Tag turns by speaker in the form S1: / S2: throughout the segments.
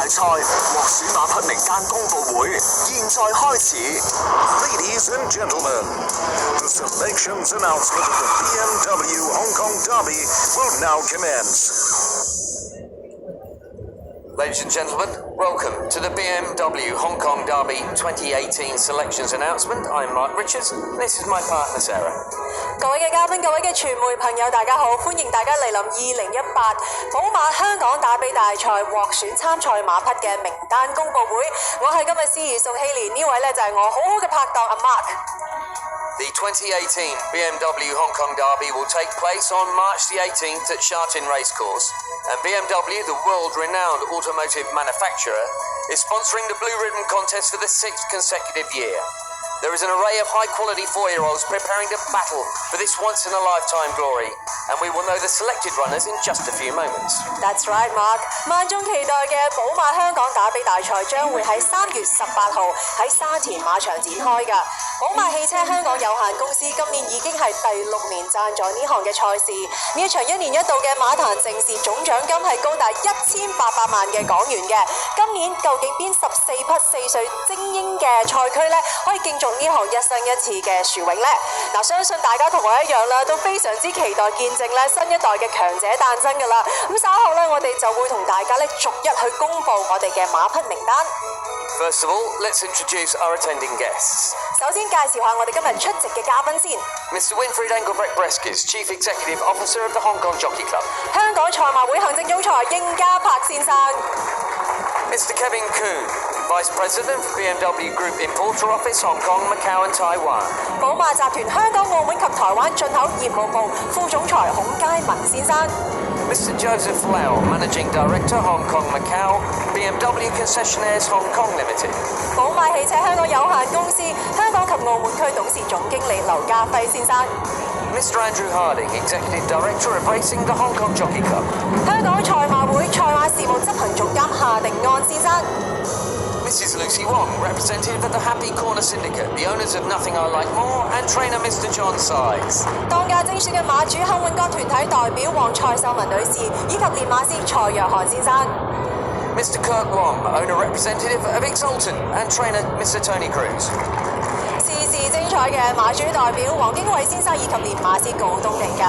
S1: 賽獲選馬匹名單公佈會現在開始。Ladies and gentlemen, the selections announcement of the BMW Hong Kong Derby will now commence.
S2: Ladies and gentlemen, welcome to the BMW Hong Kong Derby 2018 selections announcement. I'm Mark Richards, and this is my partner Sarah.
S3: 各位嘅嘉賓、各位嘅傳媒朋友，大家好，歡迎大家嚟臨2018寶馬香港打比大賽獲選參賽馬匹嘅名單公佈會。我係今日司儀蘇希蓮，呢位呢就係我好好嘅拍檔阿 Mark。The
S2: 2018 BMW Hong Kong Derby will take place on March the 18th at Sha Tin Racecourse, and BMW, the world-renowned automotive manufacturer, is sponsoring the Blue Ribbon Contest for the 6th consecutive year. There is an array of high-quality 4-year-olds preparing to battle for this once-in-a-lifetime glory, and we will know the selected runners in just a few moments.
S3: That's right, Mark. 萬眾期待嘅寶馬香港打比大賽將會喺3月18號喺沙田馬場展開㗎。寶馬汽車香港有限公司今年已經係第6年贊助呢項嘅賽事，呢一場1年1度嘅馬壇盛事總獎金係高達1800萬嘅港元嘅。今年究竟邊14匹4歲精英嘅賽區呢，可以競逐呢項一生一次嘅殊榮呢？嗱，相信大家同我一樣啦，都非常之期待見證咧新一代嘅強者誕生㗎啦。咁稍後咧，我哋就會同大家咧逐一去公佈我哋嘅馬匹名單。
S2: First of all, let's introduce our attending guests.
S3: 首先介紹下我哋今日出席嘅嘉賓先。
S2: Mr. Winfried Engelbrecht-Breskes, Chief Executive Officer of the Hong Kong Jockey Club.
S3: 香港賽馬會行政總裁應家柏先生。
S2: Mr. Kevin Kuhn, Vice President of BMW Group Importer Office, Hong Kong, Macau and Taiwan.
S3: 寶馬集團香港、澳門及台灣進口業務部副總裁孔佳文先生。
S2: Mr. Joseph Lau, Managing Director, Hong Kong, Macau, BMW Concessionaires Hong Kong Limited.
S3: 寶馬汽車香港有限公司香港及澳門區董事總經理劉家輝先生。
S2: Mr. Andrew Harding, Executive Director of Racing, the Hong Kong Jockey Club.
S3: 香港賽馬會賽馬事務執行總監夏定安先生。
S2: Mrs. Lucy Wong, representative of the Happy Corner Syndicate, the owners of Nothing I Like More, and trainer Mr. John Sides.
S3: 當家精選嘅馬主幸運角團體代表黃蔡秀文女士，以及練馬師蔡若翰先生。
S2: Mr. Kirk Wong, owner representative of Exultant, and trainer Mr. Tony Cruz.
S3: 時時精彩嘅馬主代表黃經緯先生以及練馬師告東尼格。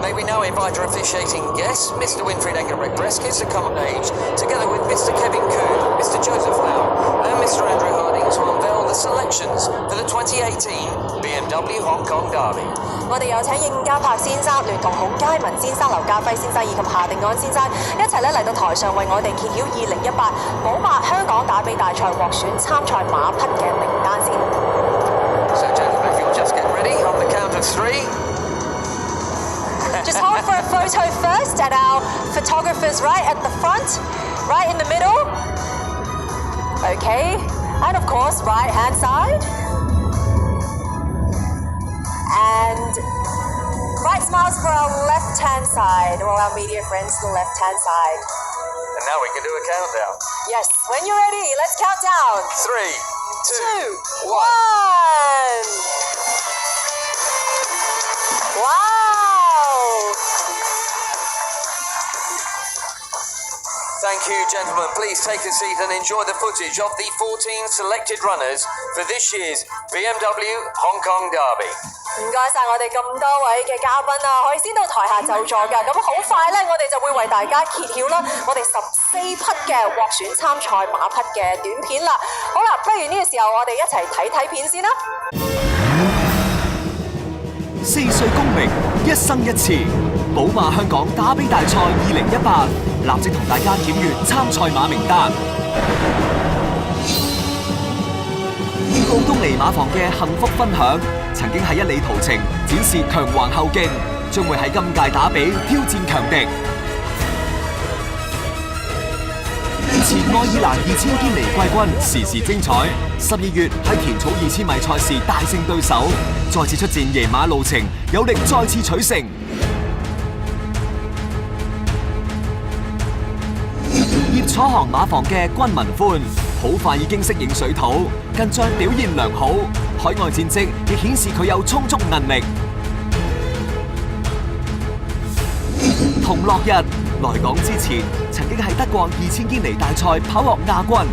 S2: May we now invite our officiating guests, Mr. Winfried Engelbrecht-Breskes, to come on stage, together with Mr. Kevin Kuhn, Mr. Joseph Lau, and Mr. Andrew Harding, to unveil the selections for the 2018 BMW Hong Kong Derby.
S3: 我哋有請應家柏先生聯同孔佳文先生、劉家輝先生以及夏定安先生一齊咧嚟到台上為我哋揭曉2018寶馬香港打比大賽獲選參賽馬匹嘅名單先。
S2: So gentlemen, if you'll just get ready on the count of 3.
S3: Just hold for a photo first, and our photographer's right at the front, right in the middle. Okay, and of course, right hand side. And bright smiles for our left hand side, all our media friends to the left hand side.
S2: And now we can do a countdown.
S3: Yes, when you're ready, let's count down.
S2: 3, 2, 1.
S3: Wow!
S2: Thank you, gentlemen. Please take a seat and enjoy the footage of the 14 selected runners for this year's BMW Hong Kong Derby.
S3: 唔該晒我哋咁多位嘅嘉賓啊，可以先到台下就座㗎。咁好快咧，我哋就會為大家揭曉啦，我哋14匹嘅獲選參賽馬匹嘅短片啦。好啦，不如呢個時候我哋一齊睇睇片先啦。
S4: 4歲功名，一生一次。寶馬香港打比大賽2018，立即同大家檢閱參賽馬名單。告東尼馬房嘅幸福分享，曾經喺一里途程展示強橫後勁，將會喺今屆打比挑戰強敵。前愛爾蘭2000堅尼季軍時時精彩，12月喺田草2000米賽事大勝對手，再次出戰夜馬路程，有力再次取勝。葉楚航馬房嘅軍民歡，好快已經適應水土，近仗表現良好，海外戰績亦顯示佢有充足韌力。同落日來港之前，曾經喺德國2000堅尼大賽跑獲亞軍。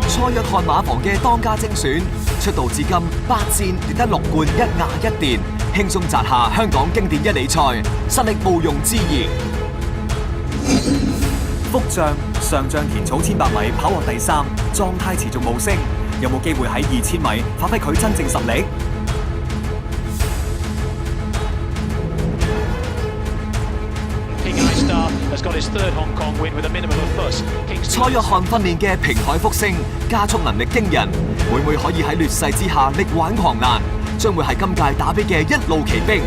S4: 蔡約翰馬房嘅當家精選，出道至今8戰奪得6冠1亞1殿，輕鬆摘下香港經典一哩賽，實力毋庸置疑。福將上將田草千百米跑獲第3，狀態持續冒升，有冇機會喺2000米發揮佢真正實力？蔡約翰訓練嘅平海福星加速能力驚人，會唔會可以喺劣勢之下力挽狂瀾？將會係今屆打比嘅一路奇兵。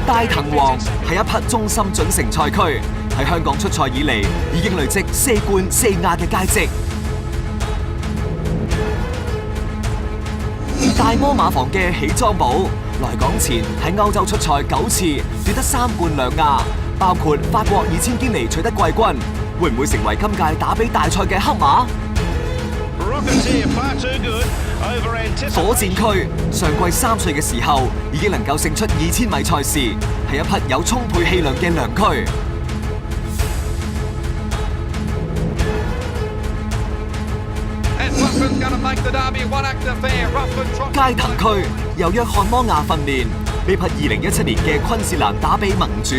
S4: 大藤王係一匹忠心準成賽駒，喺香港出賽以嚟已經累積4冠4亞嘅佳績。大魔馬房嘅喜裝寶來港前喺歐洲出賽9次，奪得3冠2亞，包括法國2000堅尼取得季軍，會唔會成為今屆打比大賽嘅黑馬？火箭區上季3歲嘅時候已經能夠勝出2000米賽事，係一匹有充沛氣量嘅良駒。街藤區由約翰摩亞訓練，呢匹2017年嘅昆士蘭打比盟主，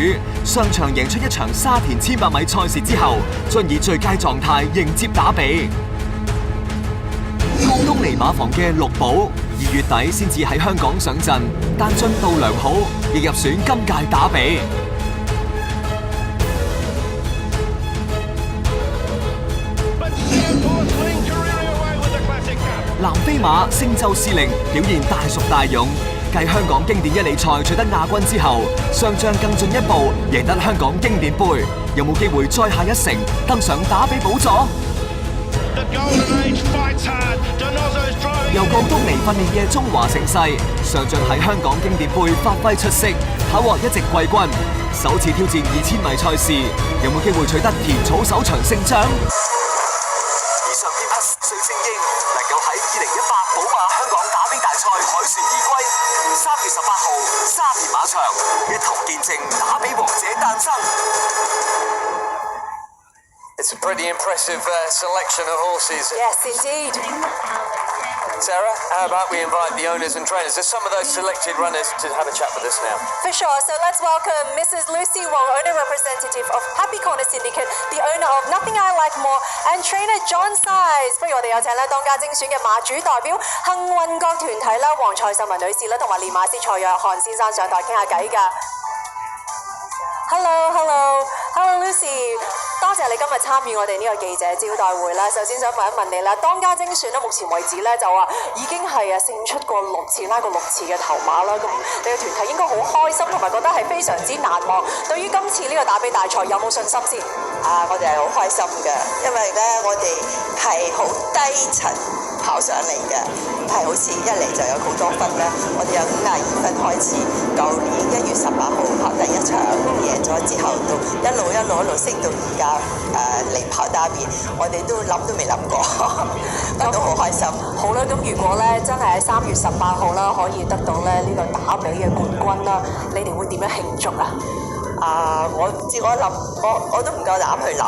S4: 上場贏出一場沙田1500米賽事之後，將以最佳狀態迎接打比。高東尼馬房嘅綠寶2月底先至喺香港上陣，但進度良好，亦入選今屆打比。南非馬星洲司令表現大熟大勇，繼香港經典一哩賽取得亞軍之後，上將更進一步贏得香港經典盃，有冇機會再下一城登上打比寶座？由高東尼訓練嘅中華盛世上將喺香港經典盃發揮出色，考獲1席季軍，首次挑戰2000米賽事，有冇機會取得田草首場勝仗？
S1: 以上邊匹水精英能夠喺2018寶馬香港打吡大賽凱旋而歸，3月18號沙田馬場一同見證打吡王者誕生。
S2: It's a pretty impressive selection of horses.
S3: Yes, indeed.
S2: Sarah, how about we invite the owners and trainers? There's some of those selected runners to have a chat with us now.
S3: For sure. So let's welcome Mrs. Lucy Wong, owner representative of Happy Corner Syndicate, the owner of Nothing I Like More, and trainer John Size. 不如我哋有請咧當家精選嘅馬主代表幸運國團體啦，黃蔡秀文女士啦，同埋練馬師蔡約翰先生上台傾下偈㗎。Hello, Lucy。多謝你今日參與我哋呢個記者招待會啦。首先想問一問你啦，當家精選咧，目前為止咧就話已經係勝出過6次，拉過6次嘅頭馬啦。咁你嘅團體應該好開心，同埋覺得係非常之難忘。對於今次呢個打比大賽有冇信心先？
S5: 我哋係好開心嘅，因為咧我哋係好低層跑上嚟嘅，唔係好似一嚟就有好多分咧。我哋有52分開始，舊年1月18號跑第1場贏咗之後，到一路升到而家嚟跑打比，我哋都諗都未諗過，都好開心。
S3: 好啦，咁如果咧真係喺3月18號啦，可以得到咧呢個打比嘅冠軍啦，你哋會點樣慶祝啊？我都唔夠膽去諗，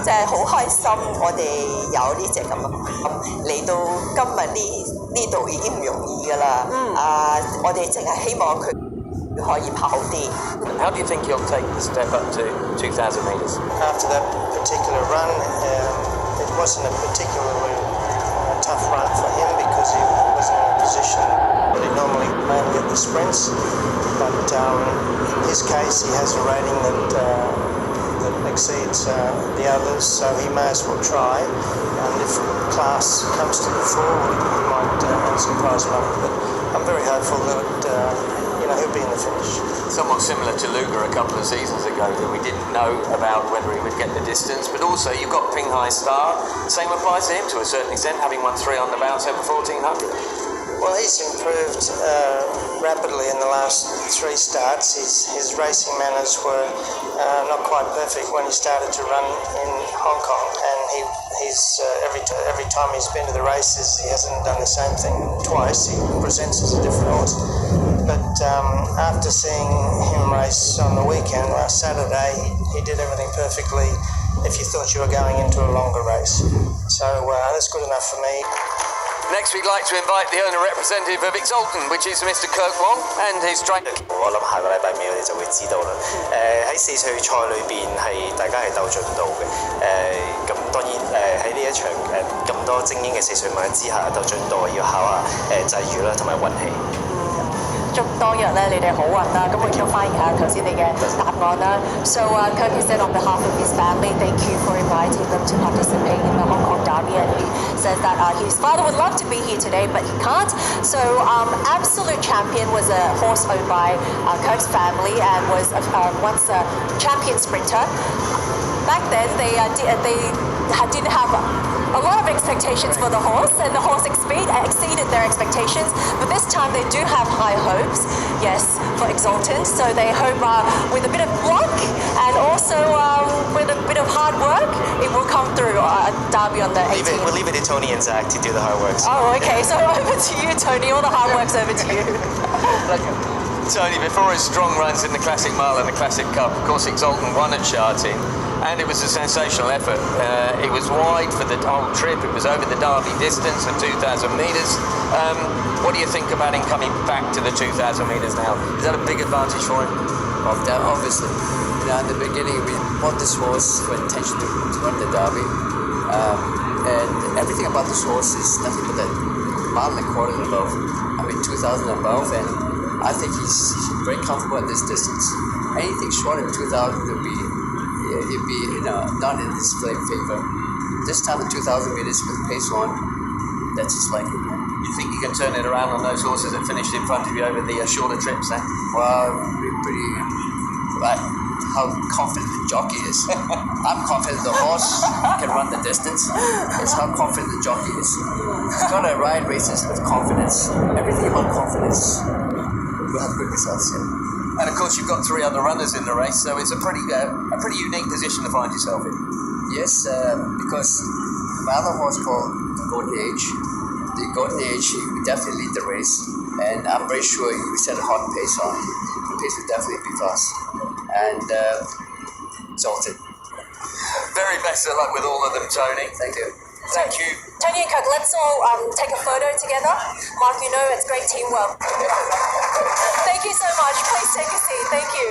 S3: 即係好開心，我哋有呢隻咁嚟到今日呢度已經唔容易㗎啦。我哋淨係希望佢可以跑好啲。
S2: How do you think you'll take the step up to 2,000 metres?
S6: After that particular run, it wasn't a particularly tough run for him because he wasn't in a position that he normally mainly get the sprints. But in his case, he has a rating that exceeds the others, so he may as well try. And if class comes to the fore, he might earn some prize money. But I'm very hopeful that he'll be in the finish.
S2: Somewhat similar to Luger a couple of seasons ago, that we didn't know about whether he would get the distance, but also you've got Pinghai Star. Same applies to him to a certain extent, having won 3 on the bounce over 1,400.
S6: Well, he's improved rapidly in the last 3 starts. His racing manners were not quite perfect when he started to run in Hong Kong, and he's every time he's been to the races, he hasn't done the same thing twice. He presents as a different horse. But after seeing him race on the weekend last Saturday, he did everything perfectly. If you thought you were going into a longer race, so that's good enough for me.
S2: Next, we'd like to invite the owner representative of Exalton, which is Mr. Kirk Wong, and his trainer.
S7: 我諗下個禮拜尾我哋就會知道啦。喺4歲賽裏邊大家係鬥進度嘅。咁當然喺呢一場咁多精英嘅4歲馬之下鬥進度要考下際遇啦，同埋運氣。
S3: 祝當日咧你哋好運啦！咁我亦都翻譯下頭先你嘅答案啦。So Kirk has said on behalf of his family, thank you for inviting them to participate in the Hong Kong Derby, and he says that his father would love to be here today, but he can't. So Absolute Champion was a horse owned by Kirk's family and was once a champion sprinter. Back then, they didn't have a lot of expectations for the horse, and the horse exceeded their expectations. But this time, they do have high hopes, yes, for Exalton. So they hope with a bit of luck and also with a bit of hard work, it will come through Derby on the 18th.
S7: We'll leave it to Tony and Zach to do the hard work.
S3: Oh, okay. So over to you, Tony. All the hard work's over to you.
S2: Tony, before his strong runs in the Classic Mile and the Classic Cup, of course, Exalton won at Shartin, and it was a sensational effort. It was wide for the whole trip. It was over the Derby distance of 2,000 metres. What do you think about him coming back to the 2,000 metres now? Is that a big advantage for him?
S8: Obviously. In the beginning, we bought this horse for intention to run the Derby. And everything about this horse is nothing but a mile and a quarter and above. 2,000 and above, and I think he's very comfortable at this distance. Anything short of 2,000 would be not in his favor. This time, the 2,000 metres with pace on, that's his likely.
S2: You think you can turn it around on those horses that finished in front of you over the shorter trips, eh?
S8: Well, pretty. How confident the jockey is. I'm confident the horse can run the distance. It's how confident the jockey is. He's got to ride races with confidence. Everything about confidence will have good results. Yeah.
S2: And of course, you've got 3 other runners in the race, so it's a pretty unique position to find yourself in.
S8: Yes, because my other horse called Golden Age. The Golden Age, he would definitely lead the race, and I'm very sure he would set a hot pace on. The pace would definitely be fast. And Exalted.
S2: Very best of luck with all of them, Tony.
S8: Thank you.
S2: Thank you.
S3: Tony and Kirk, let's all take a photo together. Mark, you know it's great teamwork. Thank you so much. Please take a seat. Thank you.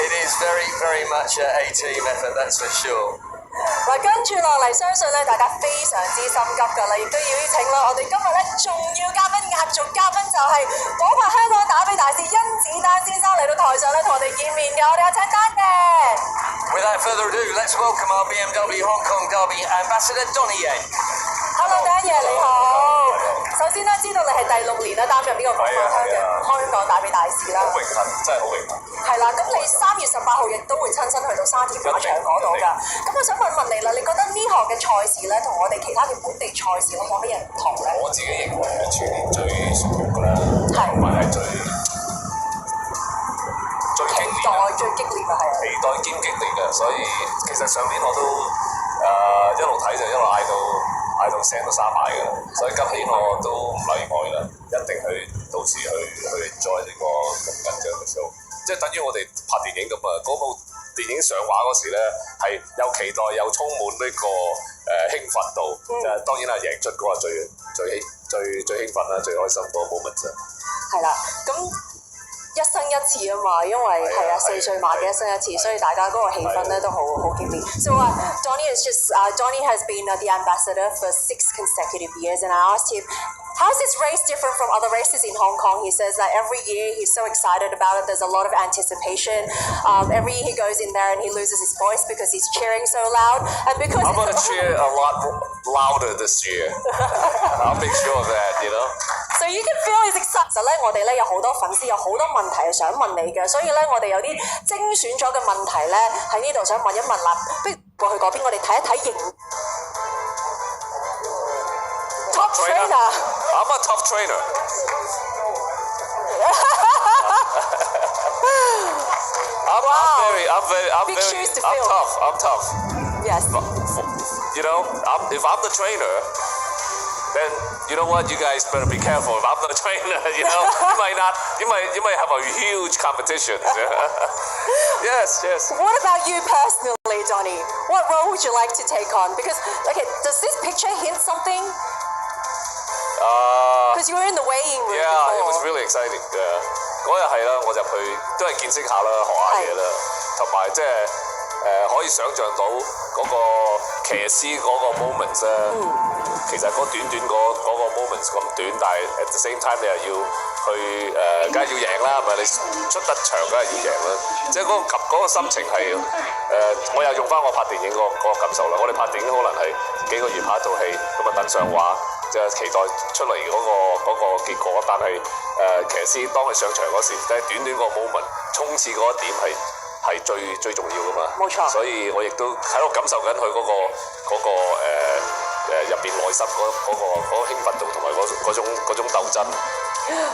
S2: It is very, very much a team effort, that's for sure.
S3: 嗱，跟住落嚟，相信咧大家非常之心急㗎啦，亦都要邀請啦，我哋今日咧重要嘉賓壓軸嘉賓就係寶馬香港打比大使甄子丹先生嚟到台上咧同我哋見面嘅，我哋有請丹嘅。
S2: Without further ado, let's welcome our BMW Hong Kong Derby Ambassador Donnie Yen.
S3: Hello， 丹爺你好。首先咧，知道你係第6年咧擔任呢個寶馬香港打比大使啦。
S9: 好榮幸，真係好榮幸。
S3: 係啦，咁你3月18號亦都會親身去到沙田馬場嗰度㗎。咁我想問你啦，你覺得呢項嘅賽事咧，同我哋其他嘅本地賽事有冇乜嘢唔同咧？
S9: 我自己認為係全年最熟悉㗎啦，同埋係最
S3: 激烈嘅係啊！
S9: 期待兼激烈嘅，所以其實上年我都一路睇就一路嗌到聲都沙埋㗎啦，所以今年我都唔例外啦，一定到時去 enjoy 呢個咁緊張嘅 show， 即係等於我哋拍電影咁啊！嗰部電影上畫嗰時咧係有期待又充滿呢個興奮度，當然啦贏出嗰個最興奮啦，最開心嗰個 moment 啫。
S3: 係啦，咁。一生一次啊嘛，因為係啊4歲馬嘅一生一次，所以大家嗰個氣氛咧都好激烈。So Donnie Donnie has been the ambassador for 6 consecutive years, and I asked him, how's this race different from other races in Hong Kong? He says that every year he's so excited about it. There's a lot of anticipation. Every year he goes in there and he loses his voice because he's cheering so loud, and because
S9: I'm gonna cheer a lot louder this year. I'll make sure of that, you know.
S3: So you can feel his excitement. 其實咧，我哋咧有好多粉絲，有好多問題係想問你嘅，所以咧我哋有啲精選咗嘅問題咧喺呢度想問一問啦。不如過去嗰邊，我哋睇一睇型。Top trainer.
S9: I'm a tough trainer. I'm tough.
S3: Yes.
S9: You know, if I'm the trainer, then you know what? You guys better be careful. If I'm the trainer, you know, you might have a huge competition. Yes.
S3: What about you personally, Donnie? What role would you like to take on? Because, okay, does this picture hint something? Because you were in the weighing room
S9: Yeah, it was
S3: before.
S9: really exciting. 嗰日係啦，我入去都係見識下啦，學下嘢啦，同埋即係可以想像到嗰個騎師嗰個 moments 咧。其實嗰短嗰個 moments 咁短，但係 at the same time 你又要去梗係要贏啦，係咪？你出得場梗係要贏啦。即係嗰個心情係我又用翻我拍電影嗰個感受啦。我哋拍電影可能係幾個月拍一套戲，咁啊等上畫。就期待出嚟嗰個結果，但係騎師當佢上場嗰時，即係短個 moment 衝刺嗰一點係最重要噶嘛。
S3: 冇錯。
S9: 所以我亦都喺度感受緊佢嗰個入邊內心嗰個興奮度同埋嗰種鬥爭。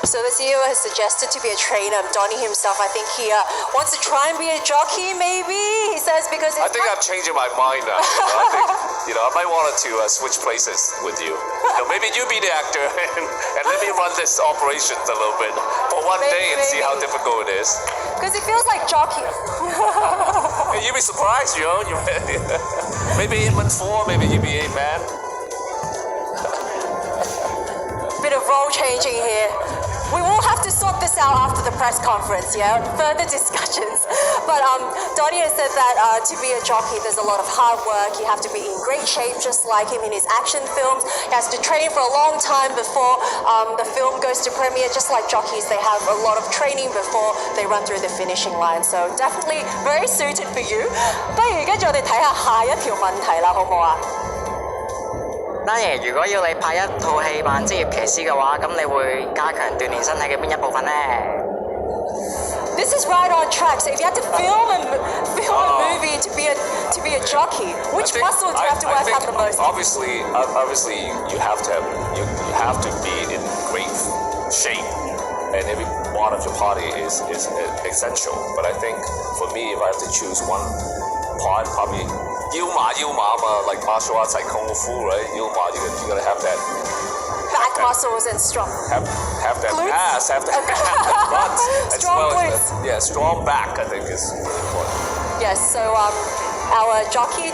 S3: So the CEO has suggested to be a trainer. Donnie himself, I think he wants to try and be a jockey, maybe. He says because
S9: I think I'm changing my mind now. I might want to switch places with you. Maybe you be the actor and let me run this operations a little bit for one day and see how difficult it is.
S3: Because it feels like jockey.
S9: You'd be surprised, maybe 8-4, maybe you be 8-man.
S3: Bit of role changing here. We will have to sort this out after the press conference, yeah? Further discussions. But Donnie has said that to be a jockey, there's a lot of hard work. You have to be in great shape, just like him in his action films. He has to train for a long time before the film goes to premiere. Just like jockeys, they have a lot of training before they run through the finishing line. So definitely very suited for you. 不如跟住我哋睇下下一條問題啦，好唔好啊？
S10: 丹爺，如果要你拍一套戲扮職業騎師嘅話，咁你會加強鍛鍊身體嘅邊一部分呢？
S3: This is right on track. So if you had to film a movie to be a jockey, which muscle do you have to work out the most?
S9: Obviously, you have to be in great shape, and every part of your body is essential. But I think for me, if I have to choose one part, probably 腰馬嘛 like martial arts, like kung fu, right? 腰馬 you gotta have that
S3: back muscles and strong.
S9: Have that
S3: glutes?
S9: ass, have that butt, as
S3: Strong
S9: well
S3: glutes.
S9: as strong back. I think is really important.
S3: Yes. So our jockey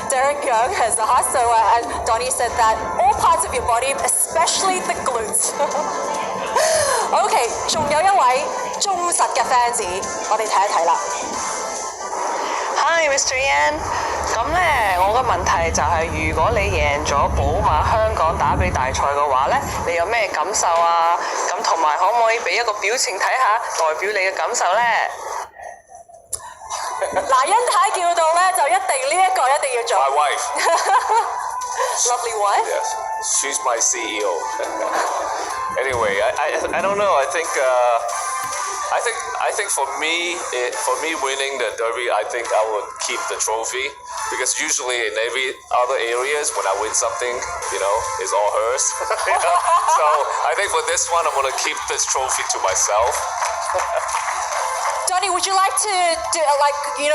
S3: Derek Young has asked. So as Donnie said that all parts of your body, especially the glutes. OK， 仲有一位忠實嘅 fans， 我哋睇一睇啦。
S11: Hi, Mr. Yan。咁咧，我個問題就係，如果你贏咗寶馬香港打比大賽嘅話咧，你有咩感受啊？咁同埋可唔可以俾一個表情睇下，代表你嘅感受咧？
S3: 嗱，欣太叫到咧，就一定呢一個一定要做。
S9: My wife.
S3: Lovely wife.
S9: Yes, she's my CEO. Anyway, I don't know. I think for me winning the Derby, I think I would keep the trophy because usually in every other areas when I win something, it's all hers. So I think for this one, I'm gonna keep this trophy to myself.
S3: Donnie, would you like to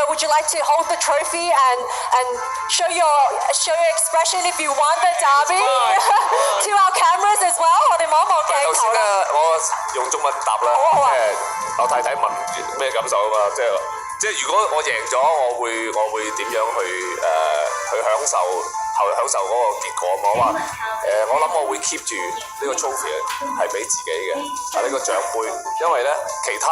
S3: would you like to hold the trophy and show your expression if you won the Derby to our cameras as well？ 我哋望一望鏡頭啦。頭先
S9: 咧，我用中文答啦，我太太問咩感受啊嘛，即係如果我贏咗，我會點樣去享受嗰個結果？我話我諗我會 keep 住呢個 trophy 係俾自己嘅，呢個獎杯，因為咧其他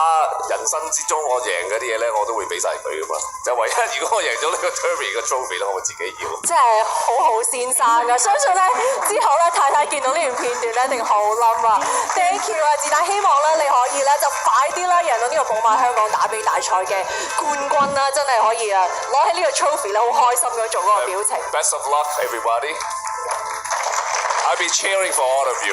S9: 人生之中我贏嗰啲嘢咧，我都會俾晒佢噶嘛。就唯一如果我贏咗呢個 Derby 嘅 trophy 咧，我自己要。
S3: 真係好先生㗎，相信咧之後咧太太見到呢段片段咧，一定好冧啊 ！Thank you 啊，自大希望咧你可以咧就快啲啦贏到呢個寶馬香港打比大賽嘅冠軍啦，真係可以啊！攞起呢個 trophy 咧，好開心咁做嗰個表情。
S9: Best of luck, everybody. I'll be cheering for all of you.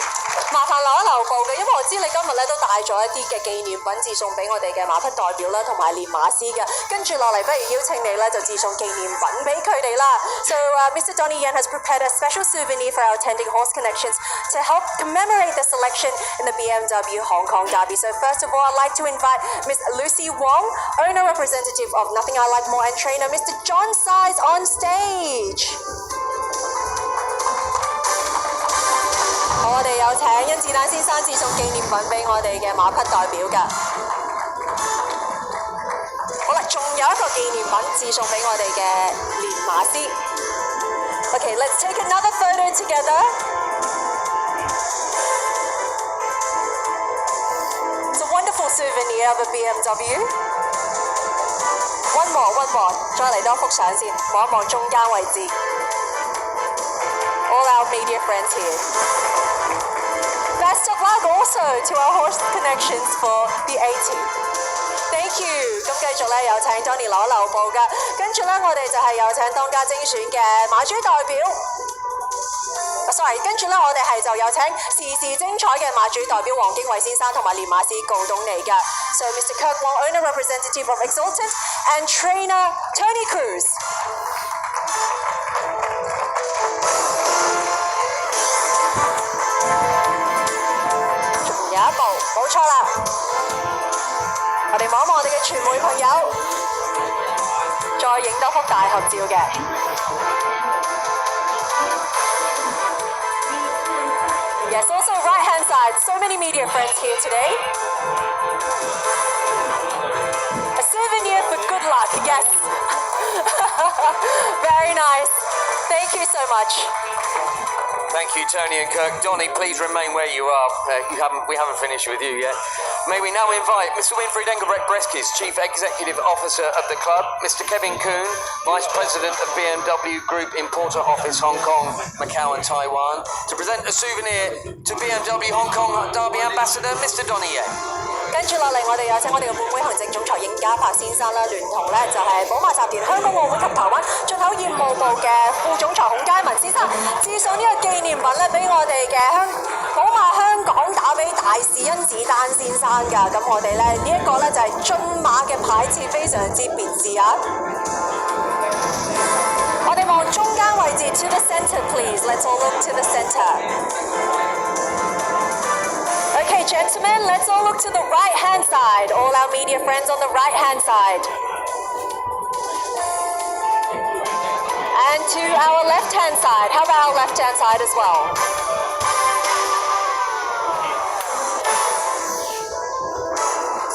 S3: 麻煩留一留步嘅，因為我知你今日咧都帶咗一啲嘅紀念品自送俾我哋嘅馬匹代表啦，同埋練馬師嘅。跟住落嚟，不如邀請你咧就自送紀念品俾佢哋啦。So Mr. Donnie Yen has prepared a special souvenir for our attending horse connections to help commemorate the selection in the BMW Hong Kong Derby. So first of all, I'd like to invite Miss Lucy Wong, owner representative of Nothing I Like More and trainer Mr. John Size on stage. 好，我哋有請甄子丹先生自送紀念品俾我哋嘅馬匹代表㗎。好啦，仲有一個紀念品自送俾我哋嘅練馬師。Okay, let's take another photo together. It's a wonderful souvenir of a BMW. One more. 再嚟多幅相先，望一望中間位置。All our media friends here. Best of luck also to our horse connections for the 18th. Thank you. 咁繼續咧有請 Donnie 攞留步㗎，跟住咧我哋就係有請當家精選嘅馬主代表。Sorry， 跟住咧我哋係就有請時時精彩嘅馬主代表黃經緯先生同埋練馬師告東尼㗎。So Mr. Kirk Wong, owner representative of Exultant and trainer Tony Cruz. 仲有一步，冇錯啦。我哋望一望我哋嘅傳媒朋友，再影多幅大合照嘅。Yes, also right hand side. So many media friends here today. A souvenir for good luck. Yes. Very nice. Thank you so much.
S2: Thank you, Tony and Kirk. Donnie, please remain where you are. We haven't finished with you yet. May we now invite Mr. Winfried Engelbrecht Breskis, Chief Executive Officer of the club, Mr. Kevin Kuhn, Vice President of BMW Group Importer Office Hong Kong, Macau and Taiwan, to present a souvenir to BMW Hong Kong Derby Ambassador, Mr. Donnie Yen.
S3: 跟住落嚟，我哋有請我哋嘅本會行政總裁應家柏先生啦，聯同咧就係寶馬集團香港澳門及台灣進口業務部嘅副總裁孔佳文先生，致送呢個紀念品咧俾我哋嘅寶馬香港打比大使甄子丹先生㗎。咁我哋咧呢一個咧就係駿馬嘅牌子，非常之別緻啊！我哋望中間位置 ，to the centre please. Let's all look to the centre. Okay, gentlemen, let's all look to the right-hand side. All our media friends on the right-hand side. And to our left-hand side. How about our left-hand side as well?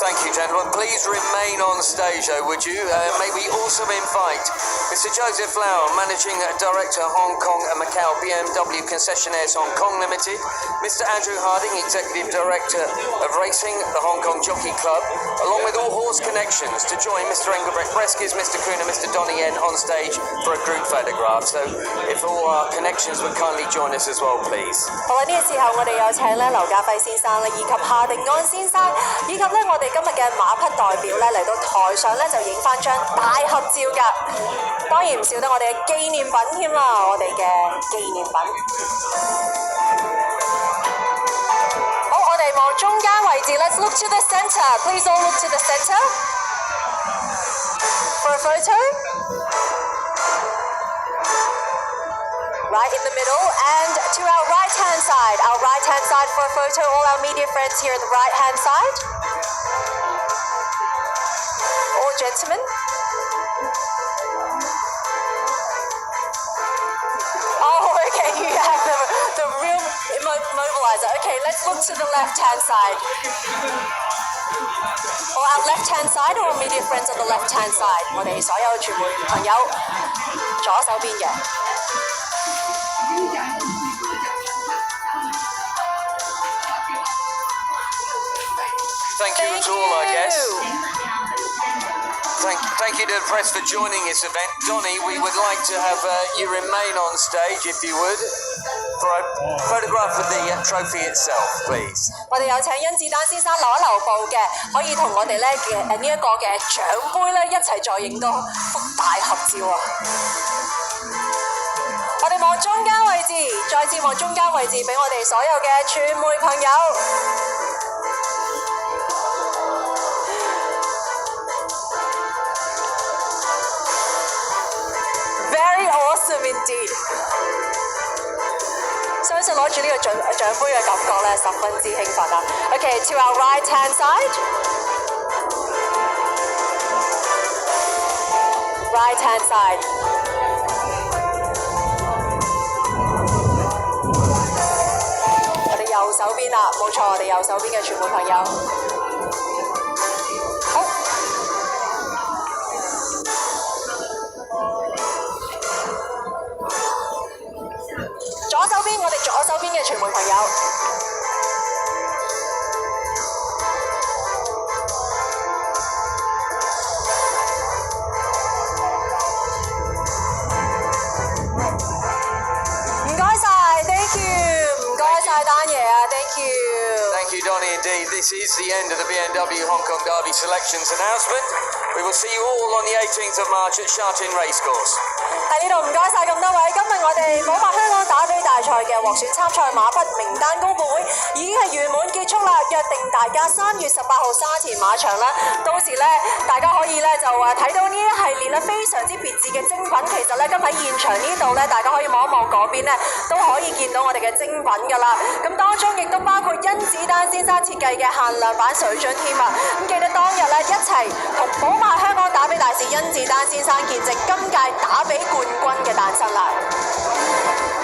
S2: Thank you, gentlemen. Please remain on stage, though, would you? May we also invite Mr. Joseph Lau, Managing Director, Hong Kong and Macau BMW Concessionaires Hong Kong Limited, Mr. Andrew Harding, Executive Director of Racing, the Hong Kong Jockey Club, along with all horse connections, to join Mr. Engelbrecht Breskis, Mr. Kuhn and Mr. Donnie Yen on stage for a group photograph. So if all our connections would kindly join us as well, please.
S3: 好啦，呢個時候我哋有請咧劉家輝先生啦，以及夏定安先生，以及咧我哋今日嘅馬匹代表咧嚟到台上咧就影翻張大合照㗎。當然唔少得我哋嘅紀念品添啦，我哋嘅紀念品。好，我哋望中間位置 ，Let's look to the centre. Please all look to the centre for a photo. Right in the middle, and to our right-hand side. Our right-hand side for a photo. All our media friends here on the right-hand side. All gentlemen. Oh, okay, you have the real mobilizer. Okay, let's look to the left-hand side. Or our left-hand side, or media friends on the left-hand side. 我哋所有傳媒朋友左手邊嘅。
S2: Thank you to all our guests. Thank you to the press for joining this event. Donnie, we would like to have you remain on stage, if you would, for a photograph of the trophy itself, please.
S3: 我哋有請甄子丹先生留一留步嘅，可以同我哋咧嘅呢一個嘅獎杯咧一齊再影多幅大合照啊！我哋望中間位置，再展望中間位置俾我哋所有嘅傳媒朋友。Very awesome indeed！ 相信攞住呢個獎杯嘅感覺咧，十分之興奮啊！Okay, to our right hand side. Right hand side. 我哋右手邊啦，冇錯，我哋右手邊嘅傳媒朋友。好。左手邊，我哋左手邊嘅傳媒朋友。
S2: Thank you, Donnie, indeed. This is the end of the BMW Hong Kong Derby selections announcement. We will see you all on the 18th of March at Sha Tin Racecourse.
S3: 喺呢度唔該晒咁多位，今日我哋寶馬香港打吡大賽嘅獲選參賽馬匹名單公佈會已經係圓滿結束啦，約定大家3月18號沙田馬場啦，到時咧大家可以咧就睇到呢一系列咧非常之別致嘅精品，其實咧今喺現場呢度咧，大家可以望一望嗰邊咧都可以見到我哋嘅精品㗎啦，咁當中亦都包括甄子丹先生設計嘅限量版水樽添啊！咁記得當日咧一齊同寶馬香港打吡大使甄子丹先生見證今屆打吡冠軍嘅誕生啦！